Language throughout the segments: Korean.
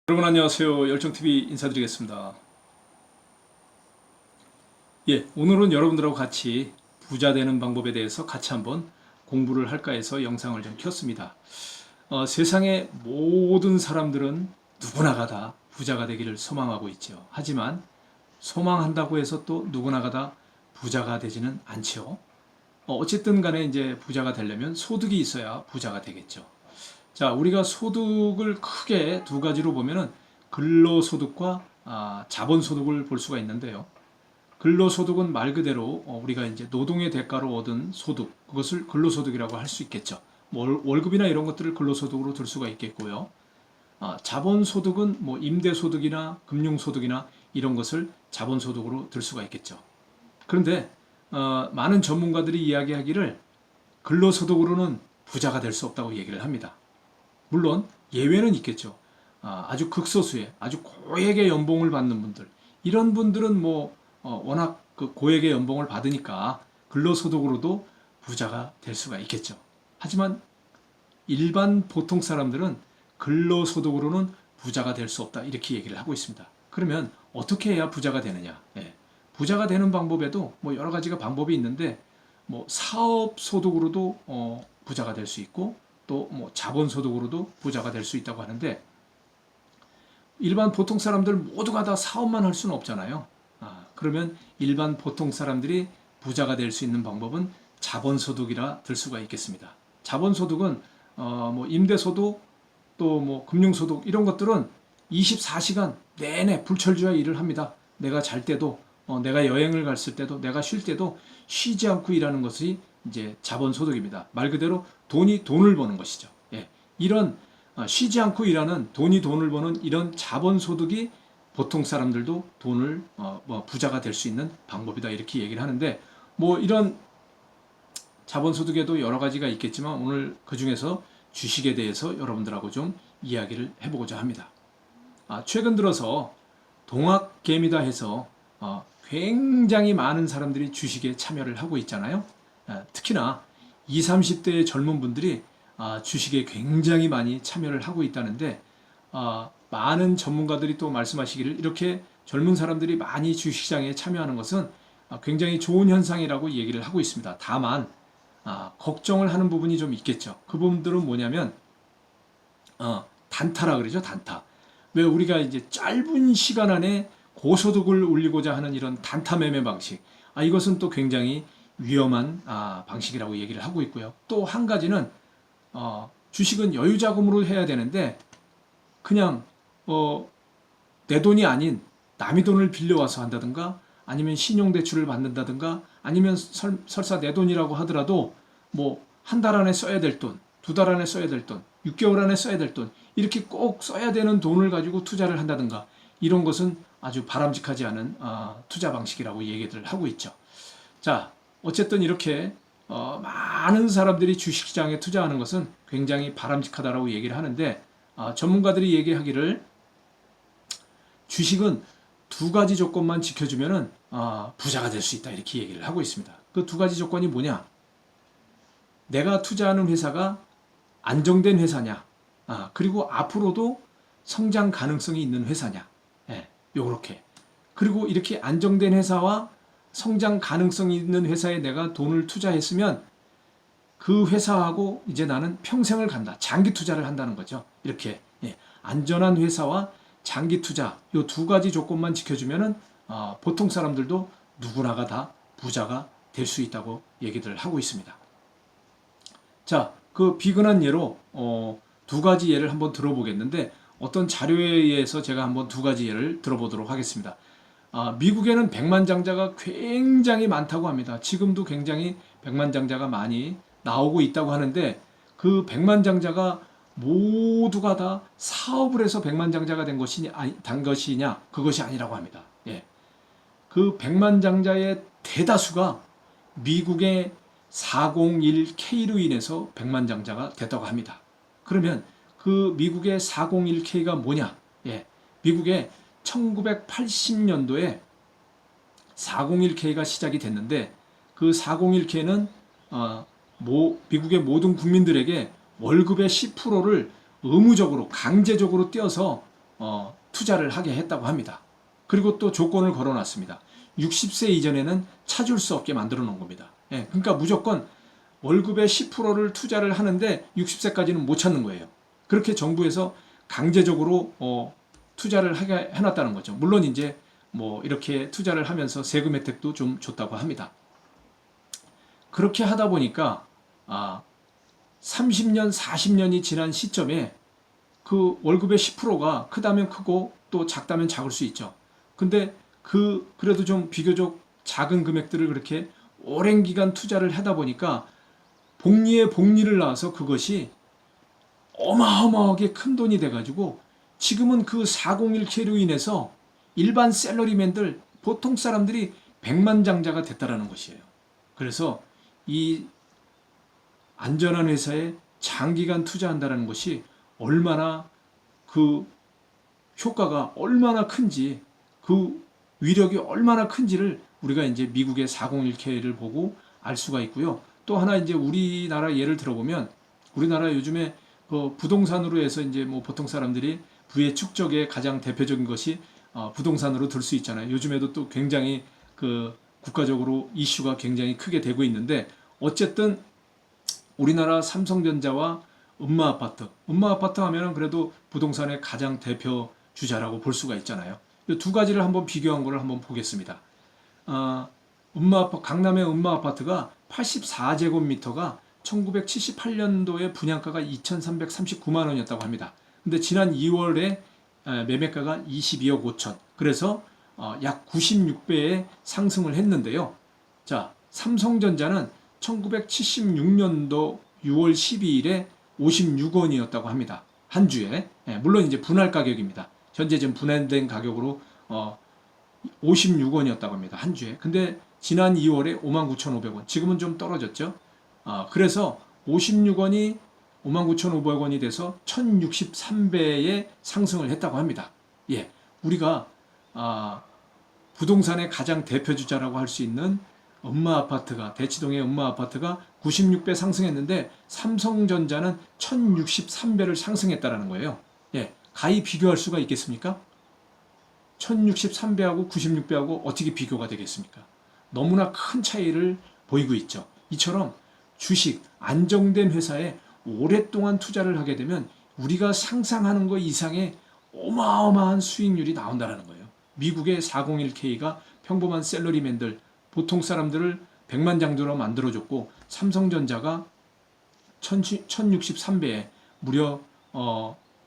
여러분 안녕하세요. 열정TV 인사드리겠습니다. 오늘은 여러분들하고 같이 부자 되는 방법에 대해서 같이 한번 공부를 할까 해서 영상을 좀 켰습니다. 세상의 모든 사람들은 누구나가 다 부자가 되기를 소망하고 있죠. 하지만 소망한다고 해서 또 누구나가 다 부자가 되지는 않죠. 어쨌든 간에 이제 부자가 되려면 소득이 있어야 부자가 되겠죠. 자, 우리가 소득을 크게 두 가지로 보면은 근로소득과 자본소득을 볼 수가 있는데요. 근로소득은 말 그대로 우리가 이제 노동의 대가로 얻은 소득, 그것을 근로소득이라고 할 수 있겠죠. 뭐 월급이나 이런 것들을 근로소득으로 들 수가 있겠고요. 자본소득은 뭐 임대소득이나 금융소득이나 이런 것을 자본소득으로 들 수가 있겠죠. 그런데 많은 전문가들이 이야기하기를 근로소득으로는 부자가 될 수 없다고 얘기를 합니다. 물론 예외는 있겠죠. 아주 극소수의 아주 고액의 연봉을 받는 분들, 이런 분들은 뭐 워낙 그 고액의 연봉을 받으니까 근로소득으로도 부자가 될 수가 있겠죠. 하지만 일반 보통 사람들은 근로소득으로는 부자가 될 수 없다, 이렇게 얘기를 하고 있습니다. 그러면 어떻게 해야 부자가 되느냐? 부자가 되는 방법에도 뭐 여러 가지가 방법이 있는데, 뭐 사업소득으로도 부자가 될 수 있고, 또 뭐 자본소득으로도 부자가 될 수 있다고 하는데, 일반 보통 사람들 모두가 다 사업만 할 수는 없잖아요. 그러면 일반 보통 사람들이 부자가 될 수 있는 방법은 자본소득이라 들 수가 있겠습니다. 자본소득은 뭐 임대소득, 또 뭐 금융소득, 이런 것들은 24시간 내내 불철주야 일을 합니다. 내가 잘 때도, 내가 여행을 갔을 때도, 내가 쉴 때도 쉬지 않고 일하는 것이 이제 자본소득입니다. 말 그대로 돈을 버는 것이죠. 이런 쉬지 않고 일하는, 돈을 버는 이런 자본소득이 보통 사람들도 돈을 부자가 될 수 있는 방법이다, 이렇게 얘기를 하는데, 뭐 이런 자본소득에도 여러 가지가 있겠지만 오늘 그 중에서 주식에 대해서 여러분들하고 좀 이야기를 해보고자 합니다. 최근 들어서 동학개미다 해서 굉장히 많은 사람들이 주식에 참여를 하고 있잖아요. 특히나 20, 30대의 젊은 분들이 주식에 굉장히 많이 참여를 하고 있다는데, 많은 전문가들이 또 말씀하시기를 이렇게 젊은 사람들이 많이 주식시장에 참여하는 것은 굉장히 좋은 현상이라고 얘기를 하고 있습니다. 다만 걱정을 하는 부분이 좀 있겠죠. 그 부분들은 뭐냐면 단타라 그러죠. 단타. 왜 우리가 이제 짧은 시간 안에 고소득을 올리고자 하는 이런 단타 매매 방식, 이것은 또 굉장히 위험한 방식이라고 얘기를 하고 있고요. 또 한 가지는 주식은 여유자금으로 해야 되는데, 그냥 내 돈이 아닌 남의 돈을 빌려와서 한다든가, 아니면 신용대출을 받는다든가, 아니면 설사 내 돈이라고 하더라도 뭐 한 달 안에 써야 될 돈, 두 달 안에 써야 될 돈, 6개월 안에 써야 될 돈, 이렇게 꼭 써야 되는 돈을 가지고 투자를 한다든가, 이런 것은 아주 바람직하지 않은 투자 방식이라고 얘기를 하고 있죠. 자, 어쨌든 이렇게 많은 사람들이 주식시장에 투자하는 것은 굉장히 바람직하다라고 얘기를 하는데, 전문가들이 얘기하기를 주식은 두 가지 조건만 지켜주면은 부자가 될 수 있다, 이렇게 얘기를 하고 있습니다. 그 두 가지 조건이 뭐냐? 내가 투자하는 회사가 안정된 회사냐, 그리고 앞으로도 성장 가능성이 있는 회사냐, 요렇게. 그리고 이렇게 안정된 회사와 성장 가능성이 있는 회사에 내가 돈을 투자했으면 그 회사하고 이제 나는 평생을 간다, 장기 투자를 한다는 거죠. 이렇게 안전한 회사와 장기 투자, 이 두 가지 조건만 지켜주면은 보통 사람들도 누구나가 다 부자가 될 수 있다고 얘기들 하고 있습니다. 자, 그 비근한 예로 두 가지 예를 한번 들어보겠는데, 어떤 자료에 의해서 제가 한번 두 가지 예를 들어보도록 하겠습니다. 미국에는 백만장자가 굉장히 많다고 합니다. 지금도 굉장히 백만장자가 많이 나오고 있다고 하는데, 그 백만장자가 모두가 다 사업을 해서 백만장자가 된 것이냐, 그것이 아니라고 합니다. 그 백만장자의 대다수가 미국의 401K로 인해서 백만장자가 됐다고 합니다. 그러면 그 미국의 401K가 뭐냐? 미국의 1980년도에 401K가 시작이 됐는데, 그 401K는 미국의 모든 국민들에게 월급의 10%를 의무적으로 강제적으로 떼어서 투자를 하게 했다고 합니다. 그리고 또 조건을 걸어놨습니다. 60세 이전에는 찾을 수 없게 만들어 놓은 겁니다. 예, 그러니까 무조건 월급의 10%를 투자를 하는데 60세까지는 못 찾는 거예요. 그렇게 정부에서 강제적으로 투자를 하게 해놨다는 거죠. 물론 이제 뭐 이렇게 투자를 하면서 세금 혜택도 좀 줬다고 합니다. 그렇게 하다 보니까 30년, 40년이 지난 시점에 그 월급의 10%가 크다면 크고 또 작다면 작을 수 있죠. 근데 그래도 좀 비교적 작은 금액들을 그렇게 오랜 기간 투자를 하다 보니까 복리에 복리를 낳아서 그것이 어마어마하게 큰 돈이 돼가지고 지금은 그 401k로 인해서 일반 샐러리맨들, 보통 사람들이 백만장자가 됐다라는 것이에요. 그래서 이 안전한 회사에 장기간 투자한다는 것이 얼마나 그 효과가 얼마나 큰지, 그 위력이 얼마나 큰지를 우리가 이제 미국의 401k를 보고 알 수가 있고요. 또 하나 이제 우리나라 예를 들어보면 우리나라 요즘에 부동산으로 해서 이제 뭐 보통 사람들이 부의 축적의 가장 대표적인 것이 부동산으로 들 수 있잖아요. 요즘에도 또 굉장히 그 국가적으로 이슈가 굉장히 크게 되고 있는데 어쨌든 우리나라 삼성전자와 음마아파트 하면은 그래도 부동산의 가장 대표 주자라고 볼 수가 있잖아요. 이 두 가지를 한번 비교한 거를 한번 보겠습니다. 강남의 음마아파트가 84제곱미터가 1978년도에 분양가가 2,339만 원이었다고 합니다. 근데 지난 2월에 매매가가 22억 5천. 그래서 약 96배의 상승을 했는데요. 자, 삼성전자는 1976년도 6월 12일에 56원이었다고 합니다. 한 주에. 물론 이제 분할 가격입니다. 현재 지금 분할된 가격으로 56원이었다고 합니다. 한 주에. 근데 지난 2월에 59,500원. 지금은 좀 떨어졌죠. 그래서 56원이 59,500원이 돼서 1063배의 상승을 했다고 합니다. 예. 우리가 부동산의 가장 대표주자라고 할 수 있는 대치동의 음마아파트가 96배 상승했는데 삼성전자는 1063배를 상승했다라는 거예요. 예, 가히 비교할 수가 있겠습니까? 1063배하고 96배하고 어떻게 비교가 되겠습니까? 너무나 큰 차이를 보이고 있죠. 이처럼 주식, 안정된 회사에 오랫동안 투자를 하게 되면 우리가 상상하는 것 이상의 어마어마한 수익률이 나온다는 거예요. 미국의 401k가 평범한 샐러리맨들, 보통 사람들을 백만장자로 만들어줬고 삼성전자가 1063배에 무려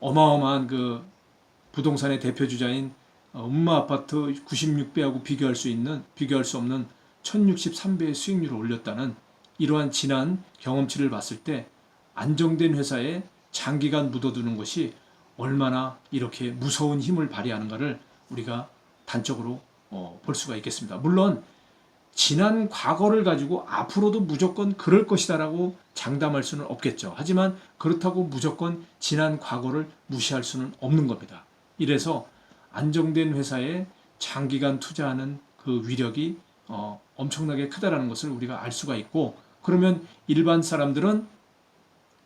어마어마한 그 부동산의 대표주자인 음마아파트 96배하고 비교할 수 없는 1063배의 수익률을 올렸다는 이러한 지난 경험치를 봤을 때 안정된 회사에 장기간 묻어두는 것이 얼마나 이렇게 무서운 힘을 발휘하는가를 우리가 단적으로 볼 수가 있겠습니다. 물론 지난 과거를 가지고 앞으로도 무조건 그럴 것이다라고 장담할 수는 없겠죠. 하지만 그렇다고 무조건 지난 과거를 무시할 수는 없는 겁니다. 이래서 안정된 회사에 장기간 투자하는 그 위력이 엄청나게 크다라는 것을 우리가 알 수가 있고, 그러면 일반 사람들은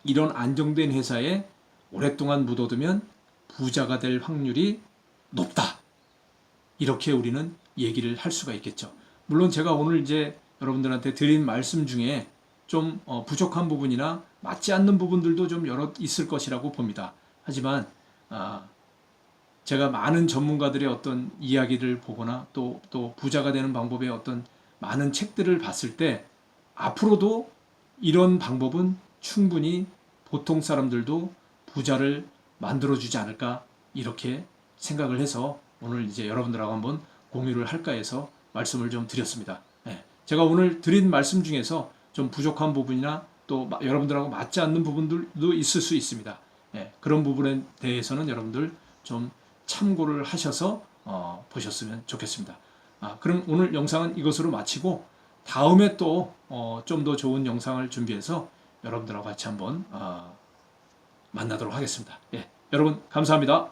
이런 안정된 회사에 오랫동안 묻어두면 부자가 될 확률이 높다. 이렇게 우리는 얘기를 할 수가 있겠죠. 물론 제가 오늘 이제 여러분들한테 드린 말씀 중에 좀 부족한 부분이나 맞지 않는 부분들도 좀 여러 있을 것이라고 봅니다. 하지만 제가 많은 전문가들의 어떤 이야기를 보거나 또 부자가 되는 방법의 어떤 많은 책들을 봤을 때 앞으로도 이런 방법은 충분히 보통 사람들도 부자를 만들어주지 않을까 이렇게 생각을 해서 오늘 이제 여러분들하고 한번 공유를 할까 해서 말씀을 좀 드렸습니다. 제가 오늘 드린 말씀 중에서 좀 부족한 부분이나 또 여러분들하고 맞지 않는 부분들도 있을 수 있습니다. 그런 부분에 대해서는 여러분들 좀 참고를 하셔서 보셨으면 좋겠습니다. 그럼 오늘 영상은 이것으로 마치고 다음에 또 좀 더 좋은 영상을 준비해서 여러분들하고 같이 한번 만나도록 하겠습니다. 여러분 감사합니다.